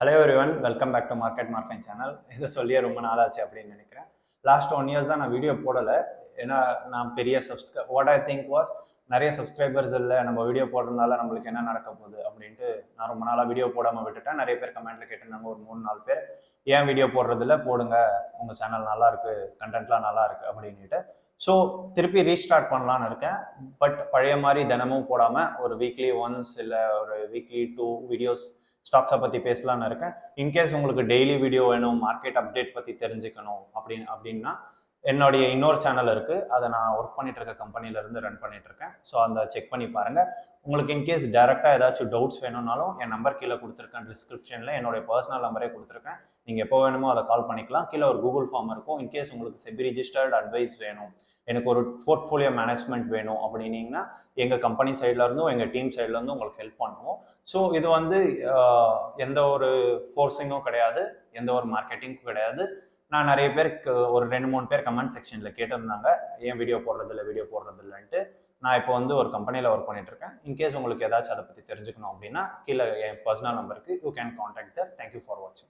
Hello everyone, welcome back to Market Morphine channel. இதை சொல்லியே ரொம்ப நாளாச்சு அப்படின்னு நினைக்கிறேன். லாஸ்ட் 1 இயர்ஸ் தான் நான் வீடியோ போடலை. ஏன்னா நான் பெரிய வாட் ஐ திங்க் வாஸ் நிறைய சப்ஸ்கிரைபர்ஸ் இல்லை, நம்ம வீடியோ போடுறதுனால நம்மளுக்கு என்ன நடக்க போகுது அப்படின்ட்டு நான் ரொம்ப நாளாக வீடியோ போடாமல் விட்டுட்டேன். நிறைய பேர் கமெண்ட்ல கேட்டிருந்தாங்க, ஒரு 3-4 பேர் ஏன் வீடியோ போடுறதில்ல, போடுங்க, உங்கள் சேனல் நல்லா இருக்கு, கண்டென்ட்லாம் நல்லா இருக்கு அப்படின்ட்டு. ஸோ திருப்பி ரீஸ்டார்ட் பண்ணலான்னு இருக்கேன். பட் பழைய மாதிரி தினமும் போடாமல் ஒரு வீக்லி ஒன்ஸ் இல்லை ஒரு வீக்லி 2 வீடியோஸ் ஸ்டாக்ஸை பற்றி பேசலான்னு இருக்கேன். இன்கேஸ் உங்களுக்கு டெய்லி வீடியோ வேணும், மார்க்கெட் அப்டேட் பற்றி தெரிஞ்சுக்கணும் அப்படின்னா என்னுடைய இன்னொரு சேனல் இருக்குது. அதை நான் ஒர்க் பண்ணிட்டு இருக்க கம்பெனிலேருந்து ரன் பண்ணிட்டு இருக்கேன். ஸோ அந்த செக் பண்ணி பாருங்கள். உங்களுக்கு இன்கேஸ் டேரெக்டாக ஏதாச்சும் டவுட்ஸ் வேணும்னாலும் என் நம்பர் கீழே கொடுத்துருக்கேன், டிஸ்கிரிப்ஷனில் என்னுடைய பர்சனல் நம்பரே கொடுத்துருக்கேன். நீங்கள் எப்போ வேணுமோ அதை கால் பண்ணிக்கலாம். கீழே ஒரு கூகுள் ஃபார்ம் இருக்கும். இன்கேஸ் உங்களுக்கு செபி ரிஜிஸ்டர்ட் அட்வைஸ் வேணும், எனக்கு ஒரு போர்ட்ஃபோலியோ மேனேஜ்மெண்ட் வேணும் அப்படின்னீங்கன்னா எங்கள் கம்பெனி சைட்லேருந்தும் எங்கள் டீம் சைட்லேருந்தும் உங்களுக்கு ஹெல்ப் பண்ணுவோம். ஸோ இது எந்த ஒரு ஃபோர்ஸிங்கும் கிடையாது, எந்த ஒரு மார்க்கெட்டிங்கும் கிடையாது. நான் நிறைய பேருக்கு ஒரு 2-3 பேர் கமெண்ட் செக்ஷனில் கேட்டிருந்தாங்க, ஏன் வீடியோ போடுறதில்லைன்ட்டு. நான் இப்போ ஒரு கம்பெனியில் ஒர்க் பண்ணிட்டு இருக்கேன். இன்கேஸ் உங்களுக்கு ஏதாச்சும் அதை பற்றி தெரிஞ்சுக்கணும் அப்படின்னா கீழே என் பர்சனல் நம்பருக்கு you can contact that. Thank you for வாட்சிங்.